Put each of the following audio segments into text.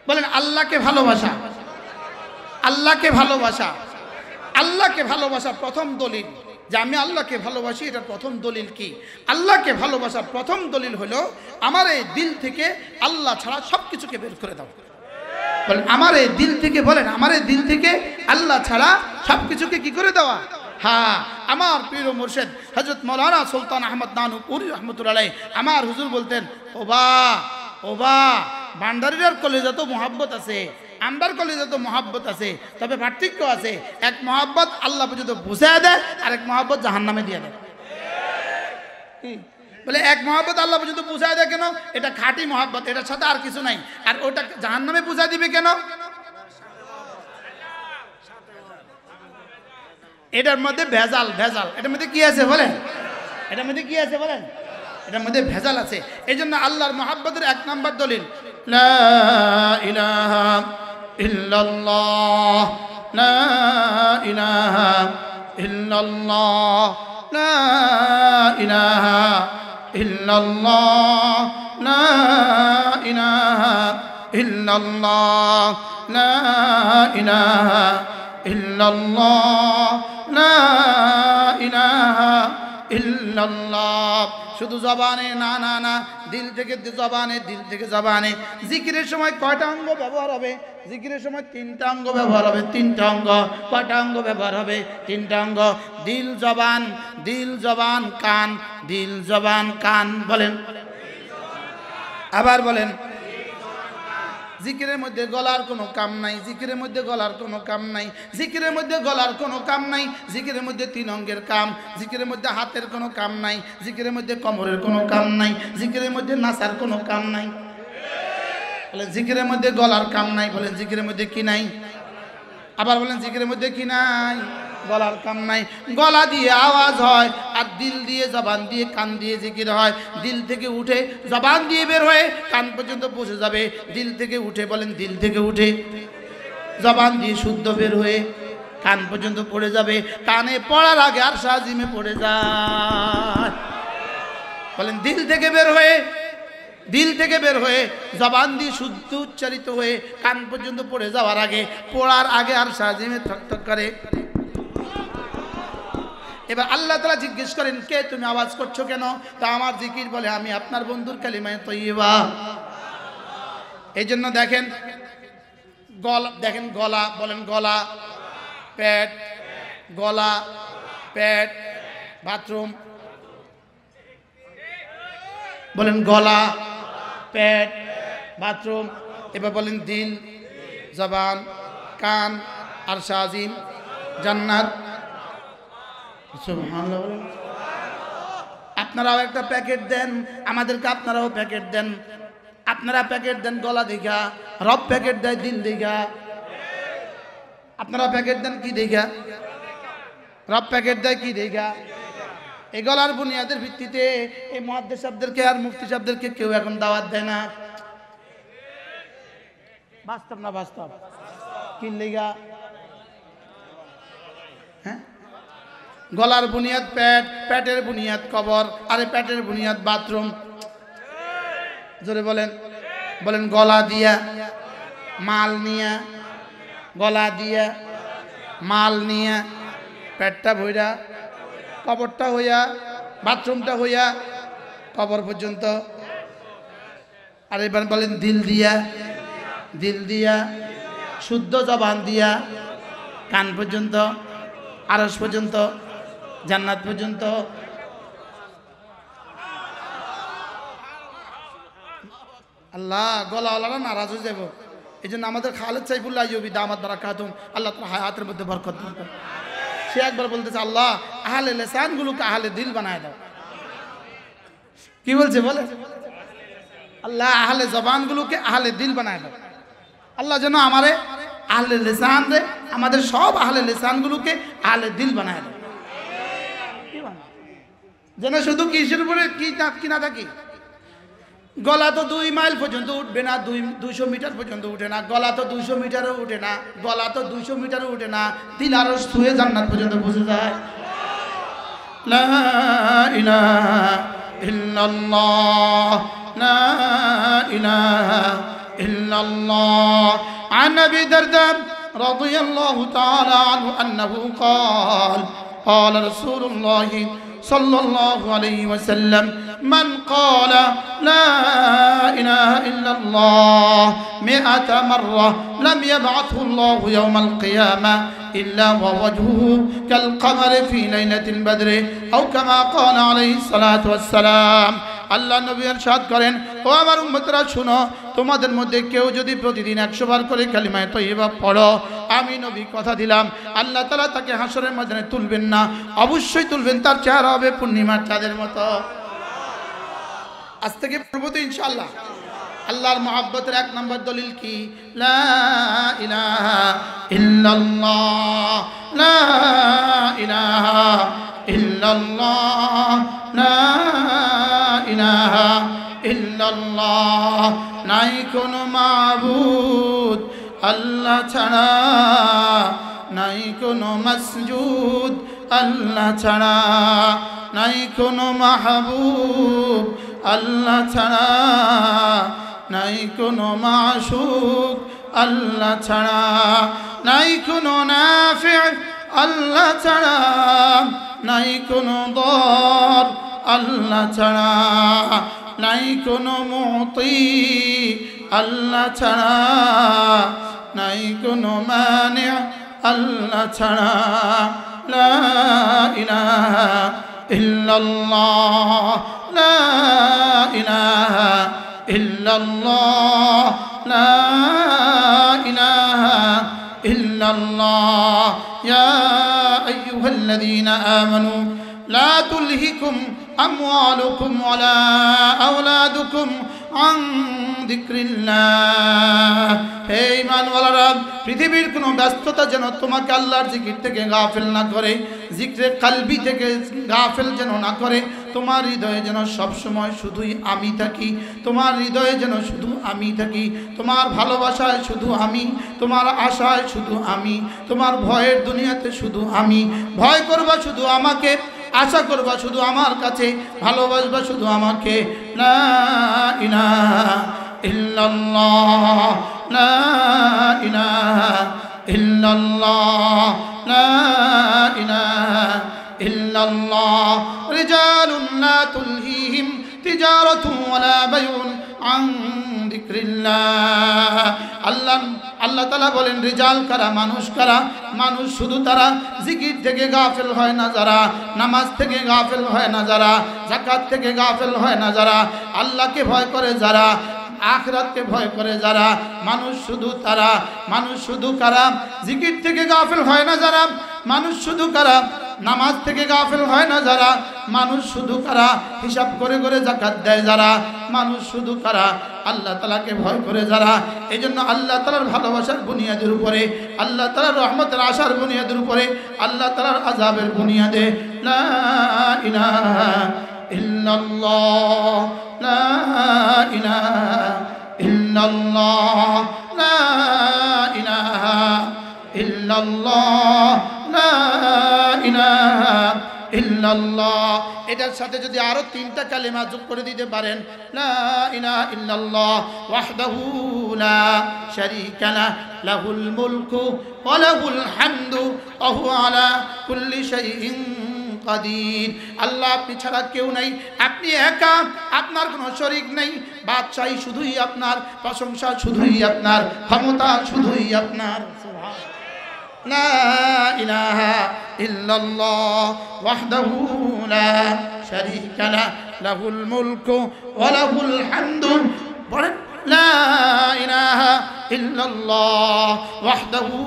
বলেন আল্লাহকে ভালোবাসা, আল্লাহকে ভালোবাসা। আল্লাহকে ভালোবাসার প্রথম দলিল যে আমি আল্লাহকে ভালোবাসি, এটার প্রথম দলিল কি? আল্লাহকে ভালোবাসার প্রথম দলিল হলো আমার এই দিল থেকে আল্লাহ ছাড়া সব কিছুকে বের করে দাও। বলেন আমার এই দিল থেকে, বলেন আমার এই দিল থেকে আল্লাহ ছাড়া সব কিছুকে কি করে দেওয়া? হ্যাঁ, আমার প্রিয় মুর্শিদ হযরত মাওলানা সুলতান আহমদ নানুপুরি রহমতুল্লাহ আলাইহি আমার হুজুর বলতেন, ওবা ভান্ডারীর কলেজে তো মোহাব্বত আছে, আমরার কলেজে তো মোহাব্বত আছে, তবে পার্থক্য আছে। এক মোহাব্বত আল্লাহ পর্যন্ত বুঝায় দেয়, আর এক মোহাব্বত জাহান্নামে দিয়ে দেয়। বলে এক মোহাব্বত আল্লাহ পর্যন্ত বুঝায় দেয় কেন? এটা খাঁটি মোহাব্বত, এটার সাথে আর কিছু নাই। আর ওটা জাহান্নামে বুঝায় দিবে কেন? এটার মধ্যে ভেজাল। এটার মধ্যে কি আছে বলেন? এটার মধ্যে কি আছে বলেন? এটার মধ্যে ভেজাল আছে। এই জন্য আল্লাহর মোহাব্বতের এক নম্বর দলিল লা ইলাহা ইল্লাল্লাহ, লা ইলাহা ইল্লাল্লাহ, লা ইলাহা ইল্লাল্লাহ, লা ইলাহা ইল্লাল্লাহ, লা ইলাহা ইল্লাল্লাহ, লা ইলাহা ইল্লাল্লাহ। শুধু জবানে না না না, দিল থেকে জবানে, দিল থেকে জবানে। জিকিরের সময় কয়টা অঙ্গ ব্যবহার হবে? জিকিরের সময় তিনটা অঙ্গ ব্যবহার হবে, তিনটা অঙ্গ। কয়টা অঙ্গ ব্যবহার হবে? তিনটা অঙ্গ। দিল জবান, দিল জবান কান, দিল জবান কান। বলেন আবার বলেন। জিকিরের মধ্যে গলার কোনো কাম নাই, জিকিরের মধ্যে গলার কোনো কাম নাই, জিকিরের মধ্যে গলার কোনো কাম নাই। জিকিরের মধ্যে তিন অঙ্গের কাম, জিকিরের মধ্যে হাতের কোনো কাম নাই, জিকিরের মধ্যে কোমরের কোনো কাম নাই, জিকিরের মধ্যে নাসার কোনো কাম নাই। বলেন জিকিরের মধ্যে গলার কাম নাই। বলেন জিকিরের মধ্যে কি নাই? আবার বলেন জিকিরের মধ্যে কি নাই? গলার কাম নাই। গলা দিয়ে আওয়াজ হয়, আর দিল দিয়ে, জবান দিয়ে, কান দিয়ে জিকির হয়। দিল থেকে উঠে জবান দিয়ে বের হয়ে কান পর্যন্ত পৌঁছে যাবে। দিল থেকে উঠে, বলেন দিল থেকে উঠে জবান দিয়ে শুদ্ধ বের হয়ে কান পর্যন্ত পড়ে যাবে। কানে পড়ার আগে আর সাজিমে পড়ে যায়। বলেন দিল থেকে বের হয়ে, দিল থেকে বের হয়ে জবান দিয়ে শুদ্ধ উচ্চারিত হয়ে কান পর্যন্ত পড়ে যাওয়ার আগে, পড়ার আগে আর সাজিমে ঠকঠক করে। এবার আল্লাহ তাআলা জিজ্ঞেস করেন, কে তুমি আওয়াজ করছো কেন? তা আমার জিকির। বলে আমি আপনার বন্ধুর কালিমায়ে তয়্যিবা। এই জন্য দেখেন গলা, দেখেন গলা, বলেন গলা, পেট, গলা, পেট, বাথরুম। বলেন গলা, পেট, বাথরুম। এবার বলেন দিল, জবান, কান, আরশ আজিম, জান্নাত। সুবহানাল্লাহ। আপনারাও একটা প্যাকেট দেন, আমাদেরকে আপনারাও প্যাকেট দেন। আপনারা প্যাকেট দেন গলা দেখা, রব প্যাকেট দেয় দিল দেখা। আপনারা প্যাকেট দেন কি দেখা? রব প্যাকেট দেয় কি দেখা? এই গলার বুনিয়াদের ভিত্তিতে এই মুহাদ্দিস সাহেবদেরকে আর মুফতি সাহেবদেরকে কেউ এখন দাওয়াত দেয় না। বাস্তব না বাস্তব? কি লেগা? হ্যাঁ, গলার বুনিয়াদ পেট, পেটের বুনিয়াদ কবর, আরে পেটের বুনিয়াদ বাথরুম। জোরে বলেন। বলেন গলা দিয়া মাল নিয়া, গলা দিয়া মাল নিয়া, পেটটা ভইরা, কবরটা হইয়া, বাথরুমটা হইয়া কবর পর্যন্ত। আর এবার বলেন দিল দিয়া, দিল দিয়া শুদ্ধ জবান দিয়া কান পর্যন্ত, আরশ পর্যন্ত, জান্নাত পর্যন্ত। আল্লাহ গলাওয়ালারা নারাজ হয়ে যাব। এই জন্য আমাদের খালেদ সাইফুল্লাহ আইয়ুবী দামাত বারাকাতুহুম, আল্লাহ তাআলা হায়াতের মধ্যে বরকত দান করেন। সে একবার বলতেছে, আল্লাহ আহলে লিসানগুলোকে আহলে দিল বানায় দাও। কি বলছে বলে? আল্লাহ আহলে জবানগুলোকে আহলে দিল বানায় দাও। আল্লাহ যেন আমারে আহলে লিসান রে, আমাদের সব আহলে লিসানগুলোকে আহলে দিল বানায় দাও। যেন শুধু কিসের উপরে কি না থাকি। গলা তো 2 মাইল পর্যন্ত উঠবে না, 200 মিটার পর্যন্ত উঠে না। গলা তো 200 মিটারও উঠে না, গলা তো 200 মিটারও উঠে না। দিল আরশ ছুঁয়ে জান্নাত পর্যন্ত পৌঁছে যায়। লা ইলাহা ইল্লাল্লাহ, লা ইলাহা ইল্লাল্লাহ। عن أبي درداء رضي الله تعالى عنه أنه قال رسول الله صلى الله عليه وسلم من قال لا إله إلا الله 100 مرة لم يبعثه الله يوم القيامة إلا ووجهه كالقمر في ليلة البدر أو كما قال عليه الصلاة والسلام। আল্লাহ নবী ইরশাদ করেন, ও আমার উম্মতরা শুনো, তোমাদের মধ্যে কেউ যদি প্রতিদিন 100 বার করে কালিমায়ে তয়্যিবা পড়ো, আমি নবী কথা দিলাম আল্লাহ তাআলা তাকে হাসরের ময়দানে তুলবেন না, অবশ্যই তুলবেন, তার চেহারা হবে পূর্ণিমার চাঁদের মতো। আজ থেকে পড়ব তো ইনশাআল্লাহ। আল্লাহর মহব্বতের 1 নম্বর দলিল কি? লা ইলাহা ইল্লাল্লাহ, লা ইলাহা ইল্লাল্লাহ, লা ইলাহা ইল্লাল্লাহ। নাই কোনো মাবুদ আল্লাহ ছাড়া, নাই কোনো মাসজুদ আল্লাহ ছাড়া, নাই কোনো মাহবুব আল্লাহ ছাড়া, নাই কোনো মাশুক আল্লাহ ছাড়া, নাই কোনো নাফি' আল্লাহ ছাড়া, নাই কোনো দর আল্লাহ ছাড়া, নাই কোনো মুতি আল্লাহ ছাড়া, নাই কোনো মানি আল্লাহ ছাড়া। লা ইলাহা ইল্লাল্লাহ, লা ইলাহা ইল্লাল্লাহ, লা ইলাহা ইল্লাল্লাহ। ইয়া আইয়ুহাল্লাযীনা আমানু লা তুলহিকুম আমওয়ালুকুম ওয়ালা আওলাদুকুম আন যিকরিল্লাহ। হে ঈমানওয়ালারা, পৃথিবীর কোনো ব্যস্ততা যেন তোমাকে আল্লাহর জিকির থেকে গাফিল না করে, জিকরে কলবি থেকে গাফিল যেন না করে। তোমার হৃদয়ে যেন সবসময় শুধুই আমি থাকি, তোমার হৃদয়ে যেন শুধু আমি থাকি, তোমার ভালোবাসায় শুধু আমি, তোমার আশায় শুধু আমি, তোমার ভয়ের দুনিয়াতে শুধু আমি। ভয় করবা শুধু আমাকে, আশা করবা শুধু আমার কাছে, ভালোবাসবা শুধু আমাকে। লা ইলাহা ইল্লাল্লাহ, লা ইলাহা ইল্লাল্লাহ, লা ইলাহা ইল্লাল্লাহ। রিজালুন লা তুলহিহিম তিজারাতুন ওয়ালা বাইউন আন যিকরিল্লাহ। আল্লাহ তাআলা বলেন, রিজাল কারা, মানুষ কারা? মানুষ শুধু তারা জিকির থেকে গাফিল হয় না যারা, নামাজ থেকে গাফিল হয় না যারা, যাকাত থেকে গাফিল হয় না যারা, আল্লাহকে ভয় করে যারা, আখিরাতকে ভয় করে যারা, মানুষ শুধু তারা। মানুষ শুধু কারা? জিকির থেকে গাফিল হয় না যারা, মানুষ শুধু কারা? নামাজ থেকে গাফিল হয় না যারা, মানুষ শুধু কারা? হিসাব করে করে যাকাত দেয় যারা, মানুষ শুধু কারা? আল্লাহ তাআলাকে ভয় করে যারা। এই জন্য আল্লাহ তাআলার ভালোবাসার বুনিয়াদের উপরে, আল্লাহ তাআলার রহমতের আশার বুনিয়াদের উপরে, আল্লাহ তাআলার আযাবের বুনিয়াদে লা ইলাহা ইল্লাল্লাহ, লা ইলাহা ইল্লাল্লাহ, লা ইলাহা ইল্লাল্লাহ, লা ইলাহা ইল্লাল্লাহ। এটার সাথে যদি আরো 3টা কালিমা যোগ করে দিতে পারেন, লা ইলাহা ইল্লাল্লাহ ওয়াহদাহু লা শারীকা লাহু লাহুল মুলকু ওয়া লাহুল হামদু ওয়া হুয়া আলা কুল্লি শাইইন কাদির। আল্লাহ আপনি ছাড়া কেউ নাই, আপনি একা, আপনার কোনো শরীক নেই, বাদশাহী শুধুই আপনার, প্রশংসা শুধুই আপনার, ক্ষমতা শুধুই আপনার। লা ইলাহা ইল্লাল্লাহ ওয়াহদাহু লা শারীকা লাহু লাহুল মুলকু ওয়া লাহুল হামদু। বলেন, লা ইলাহা ইল্লাল্লাহ ওয়াহদাহু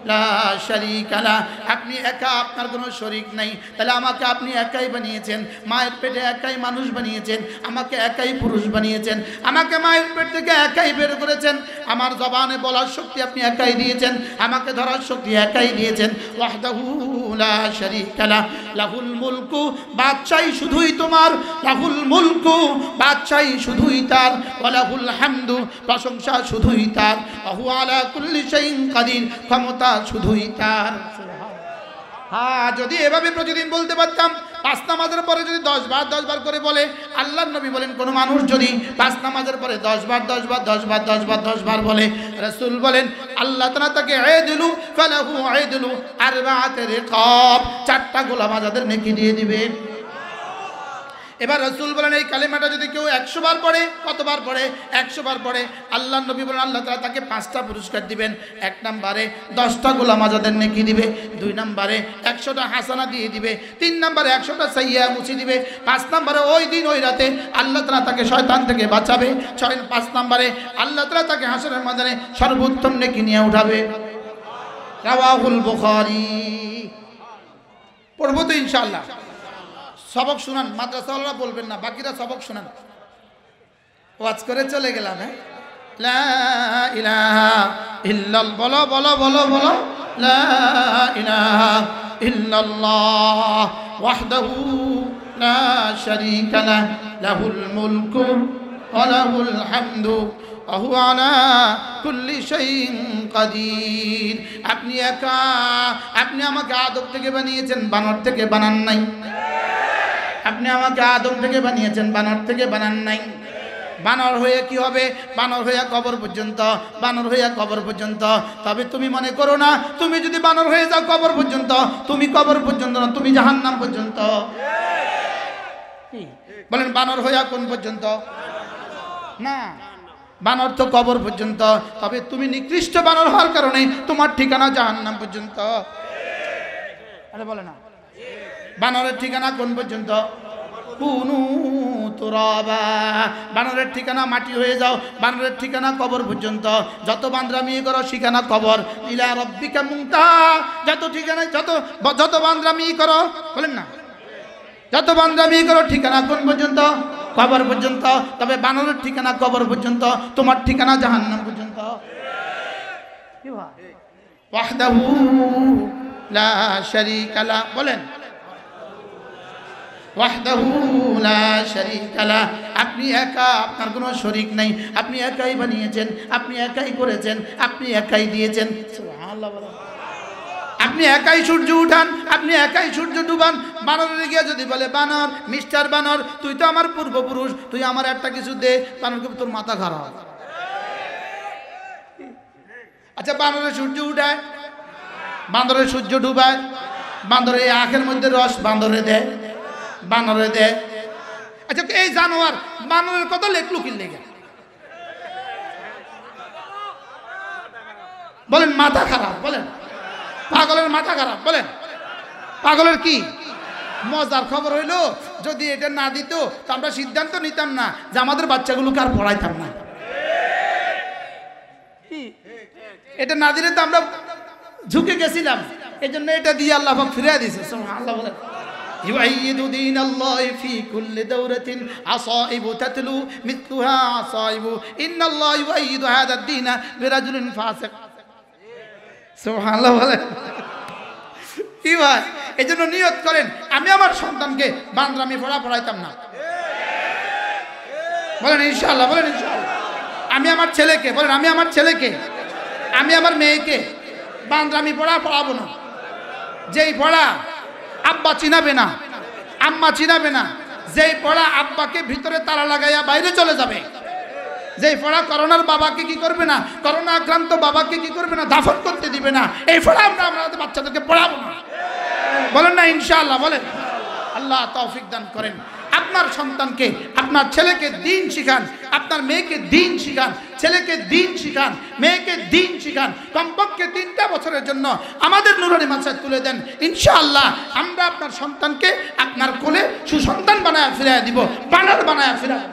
লা শারীকা লাহু। আপনি একা, আপনার কোনো শরীক নাই। তাহলে আমাকে আপনি একাই বানিয়েছেন, মায়ের পেটে একাই মানুষ বানিয়েছেন, আমাকে একাই পুরুষ বানিয়েছেন, আমাকে মায়ের পেট থেকে একাই বের করেছেন, আমার জবানে বলার শক্তি আপনি একাই দিয়েছেন, আমাকে ধরার শক্তি একাই দিয়েছেন। ওয়াহদাহু লা শারীকা লাহু লাহুল মুলকু, বাদশাহী শুধুই তোমার, লাহুল মুলকু, বাদশাহী শুধুই তার, ওয়া লাহুল হামদু, প্রশংসা শুধুই তার, ওয়া হুয়া আলা কুল্লি শাইইন কাদির, ক্ষমতা শুধুই তার। হ্যাঁ, যদি এভাবে প্রতিদিন বলতে পারতাম পাঁচ নামাজের পরে যদি 10 বার করে বলে, আল্লাহর নবী বলেন কোন মানুষ যদি পাঁচ নামাজের পরে 10 বার বলে, রাসূল বলেন আল্লাহ তাআলা তাকে আইদুলু ফালাহু আইদুলু আরবাআত রিকাব, 4টা গোলাম আজাদের নেকি দিয়ে দিবেন। এবার রাসূল বলেন এই কালেমাটা যদি কেউ 100 বার পড়ে, কতবার পড়ে? 100 বার পড়ে, আল্লাহর নবী বলেন আল্লাহ তাআলা তাকে 5টা পুরস্কার দিবেন। 1 নম্বরে 10টা গোলাম আজাদের নেকি দিবে, 2 নম্বরে 100টা হাসানা দিয়ে দিবে, 3 নম্বরে 100টা সাইয়্যা মুছে দিবে, 5 নম্বরে ওই দিন ওই রাতে আল্লাহ তাআলা তাকে শয়তান থেকে বাঁচাবে, 5 নম্বরে আল্লাহ তাআলা তাকে হাসরের ময়দানে সর্বোত্তম নেকি নিয়ে উঠাবে। রাওয়াহুল বুখারী। পড়বো তো ইনশাআল্লাহ। সবক শুনান, মাদ্রাসাওয়ালারা বলবেন না, বাকিরা সবক শুনান। ওয়াজ করে চলে গেলাম। হ্যাঁ, লা ইলাহা ইল্লাল্লাহ, বলো বলো বলো বলো, লা ইলাহা ইল্লাল্লাহ ওয়াহদাহু লা শারীকা লাহু লাহুল মুলকু ওয়া লাহুল হামদু ওয়া হুয়া আলা কুল্লি শাইইন কাদির। আপনি একা, আপনি আমাকে আদম থেকে বানিয়েছেন, বানর থেকে বানান নাই। আপনি আমাকে আদম থেকে বানিয়েছেন, বানর থেকে বানান নাই। বানর হয়ে কি হবে? বানর হইয়া কবর পর্যন্ত, বানর হইয়া কবর পর্যন্ত। তবে তুমি মনে করো না তুমি যদি বানর হয়ে যাও কবর পর্যন্ত, তুমি কবর পর্যন্ত না, তুমি জাহান্নাম পর্যন্ত। বলেন বানর হইয়া কোন পর্যন্ত? না, বানর তো কবর পর্যন্ত। তবে তুমি নিকৃষ্ট বানর হওয়ার কারণে তোমার ঠিকানা জাহান্নাম পর্যন্ত। আরে বলে না, বানরের ঠিকানা কোন পর্যন্ত? কুনু তুরাবা, বানরের ঠিকানা মাটি হয়ে যাও, বানরের ঠিকানা কবর পর্যন্ত। যত বান্দরামি করো ঠিকানা কবর। ইলা রাব্বিকা মুনতাহা, যত ঠিকানা যত বান্দরামি করো, বলেন না, যত বান্দরামি করো ঠিকানা কোন পর্যন্ত? কবর পর্যন্ত। তবে বানরের ঠিকানা কবর পর্যন্ত, তোমার ঠিকানা জাহান্নাম পর্যন্ত। কি ভাই? ওয়াহদাহু লা শারীকা লা, বলেন ওয়াহদাহু লা শারীকা লা, আপনি একা, আপনার কোনো শরীক নাই। আপনি একাই বানিয়েছেন, আপনি একাই করেছেন, আপনি একাই দিয়েছেন। সুবহানাল্লাহ। আপনি একাই সূর্য উঠান, আপনি একাই সূর্য ডুবান। বানরের গিয়ে যদি বলে বানর, মিস্টার বানর, তুই তো আমার পূর্বপুরুষ, তুই আমার একটা কিছু দে, বানরকে তোর মাথা খারাপ। আচ্ছা, বানরের সূর্য উঠায়, বান্দরের সূর্য ডুবায়, বান্দরের আখের মধ্যে রস বান্দরে দেয়, বানরে দেয়। আচ্ছা, এই জানোয়ার বানরের কথা লেখলো কি লেগে? বলেন মাথা খারাপ, বলেন পাগলের মাথা খারাপ, বলেন পাগলের কি মজার খবর হইলো, যদি এটা না দিত তো আমরা সিদ্ধান্ত নিতাম না যে আমাদের বাচ্চাগুলোকে আর পড়াইতাম না। এটা না দিলে তো আমরা ঝুঁকে গেছিলাম, এই জন্য এটা দিয়ে আল্লাহ পাক ফিরিয়ে দিয়েছে। সুবহানাল্লাহ। বলেন يؤيد دين الله في كل دورة عصائب تتلو مثلها عصائب إن الله يؤيد هذا الدين برجل فاسق। সুবহানাল্লাহ। বলেন কি ভাই? এই জন্য নিয়ত করেন আমি আমার সন্তানকে বান্দরামি পড়াইতাম না। বলেন ইনশাআল্লাহ, বলেন ইনশাআল্লাহ। আমি আমার ছেলেকে, বলেন আমি আমার ছেলেকে, আমি আমার মেয়েকে বান্দরামি পড়াবো না। যেই পড়া আব্বা চিনাবে না, আম্মা চিনাবে না, যেই পড়া আব্বাকে ভিতরে তালা লাগাইয়া বাইরে চলে যাবে, যেই পড়া করোনার বাবাকে কি করবে না, করোনা আক্রান্ত বাবাকে কি করবে না, দাফন করতে দিবে না, এই পড়া আমরা আমাদের বাচ্চাদেরকে পড়াবো না। বলেন না ইনশাআল্লাহ। বলেন আল্লাহ তৌফিক দান করেন। আপনার সন্তানকে, আপনার ছেলেকে দিন শিখান, আপনার মেয়েকে দিন শিখান, ছেলেকে দিন শিখান, মেয়েকে দিন শিখান। কমপক্ষে 3টা বছরের জন্য আমাদের নুরানি মাদ্রাসায় তুলে দেন, ইনশাআল্লাহ আমরা আপনার সন্তানকে আপনার কোলে সুসন্তান বানায় ফিরিয়ে দিব, বানর বানায় ফিরিয়ে।